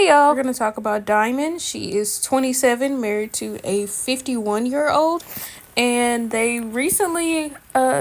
Hey y'all, we're gonna talk about Diamond. She is 27, married to a 51-year-old, and they recently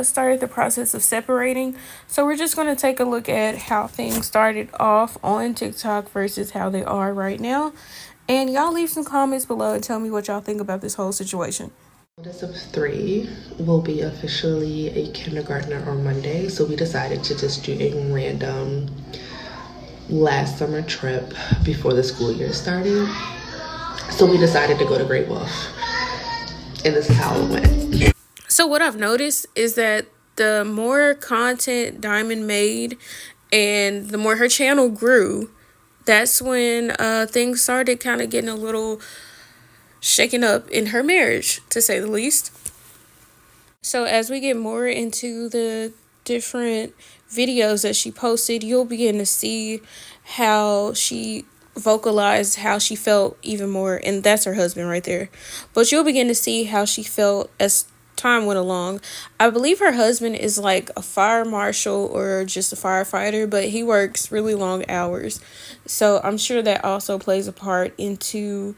started the process of separating. So we're just gonna take a look at how things started off on TikTok versus how they are right now. And y'all leave some comments below and tell me what y'all think about this whole situation. Oldest of three will be officially a kindergartner on Monday, so we decided to just do a random last summer trip before the school year started. So we decided to go to Great Wolf, and this is how it went. So what I've noticed is that the more content Diamond made and the more her channel grew, that's when things started kind of getting a little shaken up in her marriage, to say the least. So as we get more into the different videos that she posted, you'll begin to see how she vocalized how she felt even more, and that's her husband right there. But you'll begin to see how she felt as time went along. I believe her husband is like a fire marshal or just a firefighter, but he works really long hours. So I'm sure that also plays a part into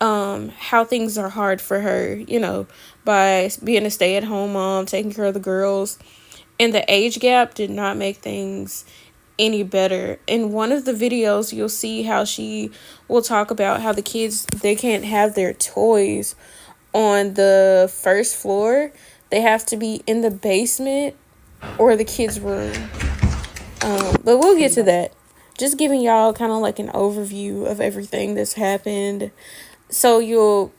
how things are hard for her, by being a stay-at-home mom, taking care of the girls. And the age gap did not make things any better. In one of the videos, you'll see how she will talk about how the kids, they can't have their toys on the first floor. They have to be in the basement or the kids' room. But we'll get to that. Just giving y'all kind of like an overview of everything that's happened, so you'll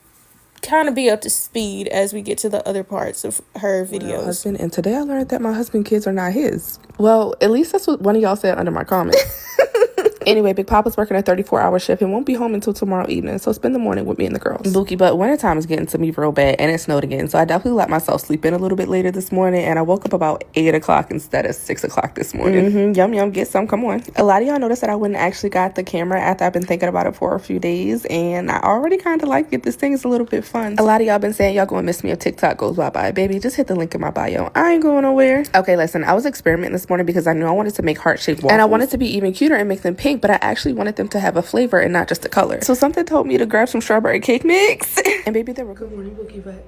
kind of be up to speed as we get to the other parts of her videos. And today I learned that my husband's kids are not his. Well, at least that's what one of y'all said under my comments. Anyway, Big Papa's working a 34-hour shift and won't be home until tomorrow evening, so spend the morning with me and the girls. Bookie, but wintertime is getting to me real bad, and it snowed again, so I definitely let myself sleep in a little bit later this morning, and I woke up about 8 o'clock instead of 6 o'clock this morning. Yum, get some, come on. A lot of y'all noticed that I went and actually got the camera after I've been thinking about it for a few days, and I already kind of like it. This thing is a little bit fun. A lot of y'all been saying y'all gonna miss me if TikTok goes bye-bye. Baby, just hit the link in my bio. I ain't going nowhere. Okay, listen, I was experimenting this morning because I knew I wanted to make heart-shaped waffles, and I wanted to be even cuter and make them pink, but I actually wanted them to have a flavor and not just a color. So something told me to grab some strawberry cake mix. And baby, they were good morning, Bookie, but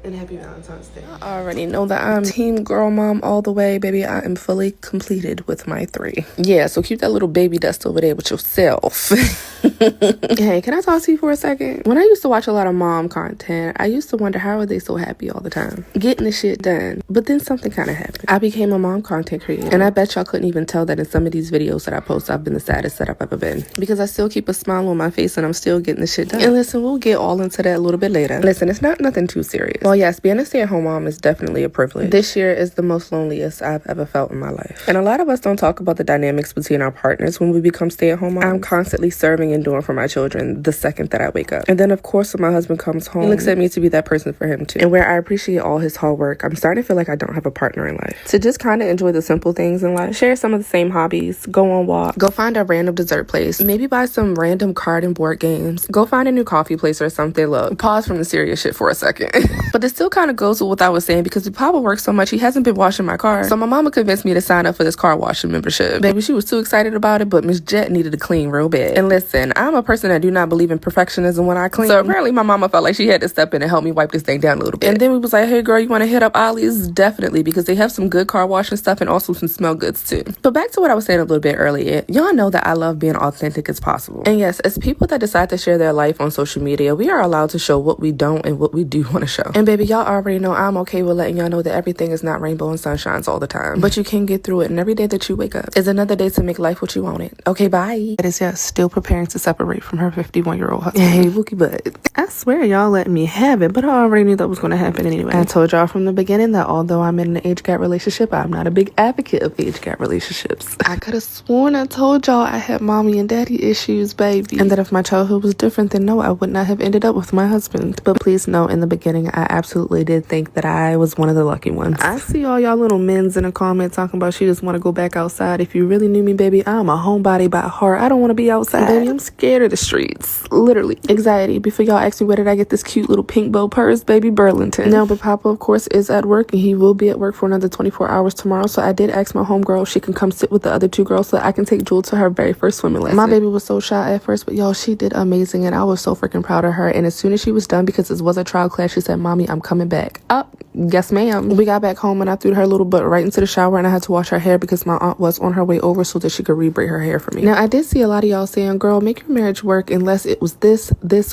and happy Valentine's Day. I already know that I'm team girl mom all the way, baby. I am fully completed with my 3. Yeah, so keep that little baby dust over there with yourself. Hey, can I talk to you for a second? When I used to watch a lot of mom content, I used to wonder how are they so happy all the time, getting the shit done. But then something kind of happened. I became a mom content creator, and I bet y'all couldn't even tell that in some of these videos that I post, I've been the saddest that I've ever been, because I still keep a smile on my face and I'm still getting the shit done. And listen, we'll get all into that a little bit later. Listen, it's not nothing too serious. Well, yes, being a stay-at-home mom is definitely a privilege. This year is the most loneliest I've ever felt in my life. And a lot of us don't talk about the dynamics between our partners when we become stay-at-home moms. I'm constantly serving and doing for my children the second that I wake up. And then, of course, when my husband comes home, he looks at me to be that person for him, too. And where I appreciate all his hard work, I'm starting to feel like I don't have a partner in life. To just kind of enjoy the simple things in life, share some of the same hobbies, go on walks, go find a random dessert place, maybe buy some random card and board games, go find a new coffee place or something. Look, pause from the serious shit for a second. But it still kind of goes with what I was saying, because Papa works so much, he hasn't been washing my car. So my mama convinced me to sign up for this car washing membership. Baby, she was too excited about it, but Miss Jet needed to clean real bad. And listen, I'm a person that do not believe in perfectionism when I clean. So apparently my mama felt like she had to step in and help me wipe this thing down a little bit. And then we was like, hey girl, you want to hit up Ollie's? Definitely, because they have some good car washing stuff and also some smell goods too. But back to what I was saying a little bit earlier, y'all know that I love being authentic as possible. And yes, as people that decide to share their life on social media, we are allowed to show what we don't and what we do want to show. And baby, y'all already know I'm okay with letting y'all know that everything is not rainbow and sunshines all the time, but you can get through it, and every day that you wake up is another day to make life what you want it. Okay, bye. That is, yes, still preparing to separate from her 51-year-old husband. Hey, Wookie butt. I swear y'all let me have it, but I already knew that was going to happen anyway. I told y'all from the beginning that although I'm in an age gap relationship, I'm not a big advocate of age gap relationships. I could have sworn I told y'all I had mommy and daddy issues, baby, and that if my childhood was different, then no, I would not have ended up with my husband. But please know, in the beginning, I absolutely did think that I was one of the lucky ones. I see all y'all little men's in a comment talking about she just want to go back outside. If you really knew me, baby, I'm a homebody by heart. I don't want to be outside. Baby, I'm scared of the streets. Literally. Anxiety. Before y'all ask me where did I get this cute little pink bow purse, baby, Burlington. Now, but Papa, of course, is at work, and he will be at work for another 24 hours tomorrow. So I did ask my homegirl if she can come sit with the other two girls so that I can take Jewel to her very first swimming lesson. My baby was so shy at first, but y'all, she did amazing, and I was so freaking proud of her. And as soon as she was done, because this was a trial class, she said, "Mommy, I'm coming back." Up. Yes, ma'am. We got back home, and I threw her little butt right into the shower, and I had to wash her hair because my aunt was on her way over so that she could re-braid her hair for me. Now, I did see a lot of y'all saying, "Girl, make your marriage work unless it was this,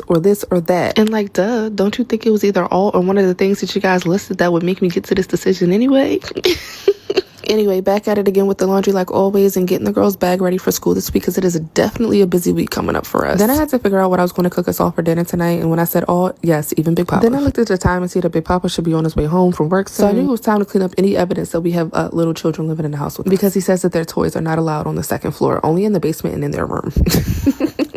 or this, or that." And like, duh, don't you think it was either all or one of the things that you guys listed that would make me get to this decision anyway? Anyway, back at it again with the laundry like always and getting the girls' bag ready for school this week because it is definitely a busy week coming up for us. Then I had to figure out what I was going to cook us all for dinner tonight, and when I said all, yes, even Big Papa. Then I looked at the time and see that Big Papa should be on his way home from work, so I knew it was time to clean up any evidence that we have little children living in the house with us, because he says that their toys are not allowed on the second floor, only in the basement and in their room.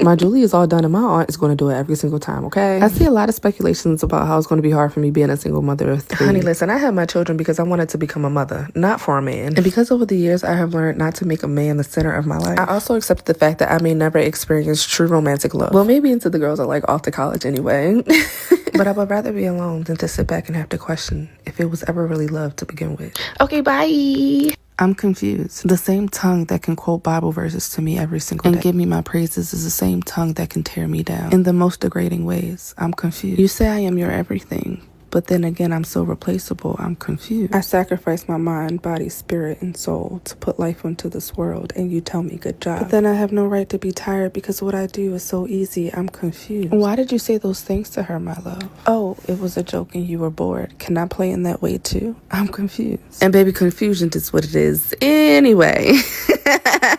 My Julie is all done, and my aunt is going to do it every single time, okay? I see a lot of speculations about how it's going to be hard for me being a single mother of 3. Honey, listen, I had my children because I wanted to become a mother, not for a man. And because over the years I have learned not to make a man the center of my life, I also accepted the fact that I may never experience true romantic love. Well, maybe until the girls are like off to college anyway. But I would rather be alone than to sit back and have to question if it was ever really love to begin with. Okay, bye. I'm confused. The same tongue that can quote Bible verses to me every single day and give me my praises is the same tongue that can tear me down in the most degrading ways. I'm confused. You say I am your everything, but then again, I'm so replaceable. I'm confused. I sacrifice my mind, body, spirit, and soul to put life into this world, and you tell me good job. But then I have no right to be tired because what I do is so easy. I'm confused. Why did you say those things to her, my love? Oh, it was a joke and you were bored. Can I play in that way too? I'm confused. And baby, confusion is what it is. Anyway.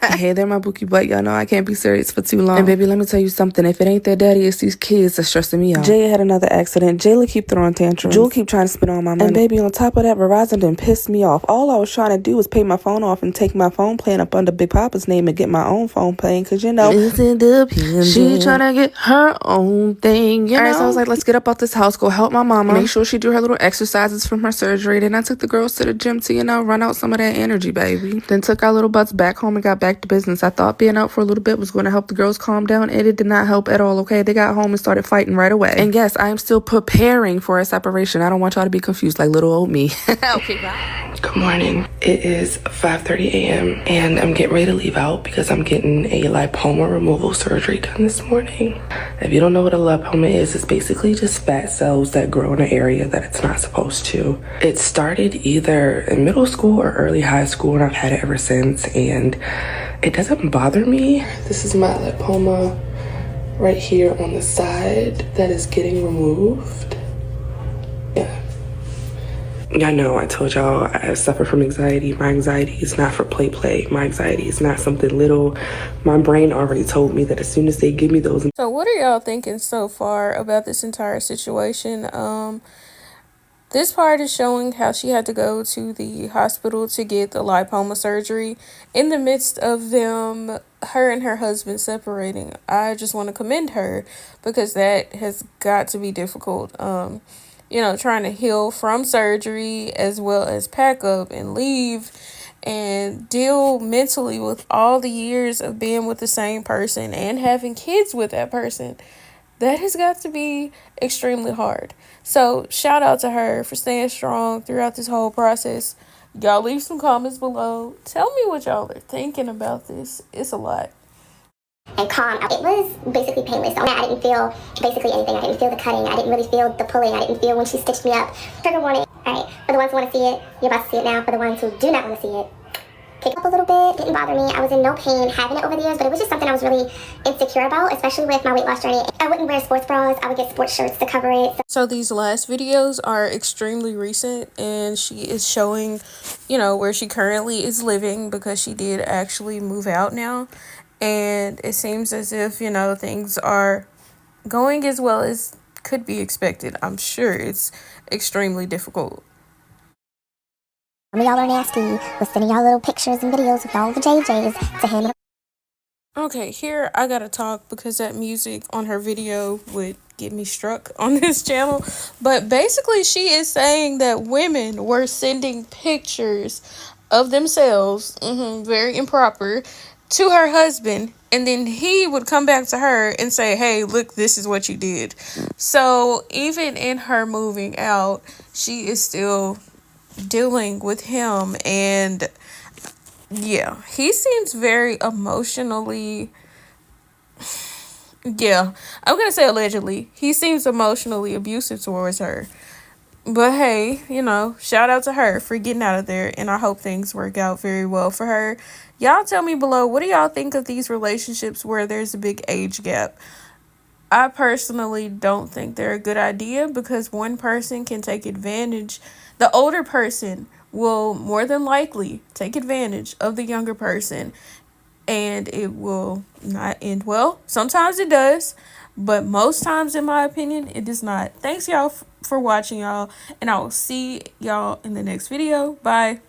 Hey there, my bookie butt. Y'all know I can't be serious for too long. And baby, let me tell you something. If it ain't their daddy, it's these kids that's stressing me out. Jay had another accident. Jayla keep throwing tantrums. Jewel keep trying to spend all my money. And baby, on top of that, Verizon done pissed me off. All I was trying to do was pay my phone off and take my phone plan up under Big Papa's name and get my own phone plan. Cause you know, it's independent. She trying to get her own thing, you know? Alright, so I was like, let's get up out this house, go help my mama, make sure she do her little exercises from her surgery. Then I took the girls to the gym to, you know, run out some of that energy, baby. Then took our little butts back home and got back to business. I thought being out for a little bit was going to help the girls calm down, and it did not help at all, okay? They got home and started fighting right away. And yes, I am still preparing for a separation. I don't want y'all to be confused like little old me. Okay, bye. Good morning. It is 5:30 a.m. and I'm getting ready to leave out because I'm getting a lipoma removal surgery done this morning. If you don't know what a lipoma is, it's basically just fat cells that grow in an area that it's not supposed to. It started either in middle school or early high school, and I've had it ever since, and it doesn't bother me. This is my lipoma right here on the side that is getting removed. Yeah. I know I told y'all I suffer from anxiety. My anxiety is not for play. My anxiety is not something little. My brain already told me that as soon as they give me those. So what are y'all thinking so far about this entire situation? This part is showing how she had to go to the hospital to get the lipoma surgery in the midst of her and her husband separating. I just want to commend her because that has got to be difficult. Trying to heal from surgery as well as pack up and leave and deal mentally with all the years of being with the same person and having kids with that person. That has got to be extremely hard. So shout out to her for staying strong throughout this whole process. Y'all leave some comments below. Tell me what y'all are thinking about this. It's a lot. And calm. It was basically painless. I didn't feel basically anything. I didn't feel the cutting. I didn't really feel the pulling. I didn't feel when she stitched me up. Trigger warning. Alright, for the ones who want to see it, you're about to see it now. For the ones who do not want to see it, pick up a little bit. Didn't bother me. I was in no pain having it over the years, but it was just something I was really insecure about, especially with my weight loss journey. I wouldn't wear sports bras. I would get sports shirts to cover it. So these last videos are extremely recent, and she is showing, where she currently is living because she did actually move out now. And it seems as if, things are going as well as could be expected. I'm sure it's extremely difficult. Some of y'all are nasty. We're sending y'all little pictures and videos of all the JJs to him. Okay, here I gotta talk because that music on her video would get me struck on this channel. But basically, she is saying that women were sending pictures of themselves, very improper, to her husband and then he would come back to her and say, hey, look, this is what you did. So even in her moving out, she is still dealing with him. And yeah, he seems very emotionally, yeah, I'm gonna say allegedly, he seems emotionally abusive towards her. But hey, shout out to her for getting out of there, and I hope things work out very well for her. Y'all tell me below, what do y'all think of these relationships where there's a big age gap? I personally don't think they're a good idea, because one person can take advantage. The older person will more than likely take advantage of the younger person, and it will not end well. Sometimes it does, but most times, in my opinion, it does not. Thanks y'all for watching, y'all, and I will see y'all in the next video. Bye.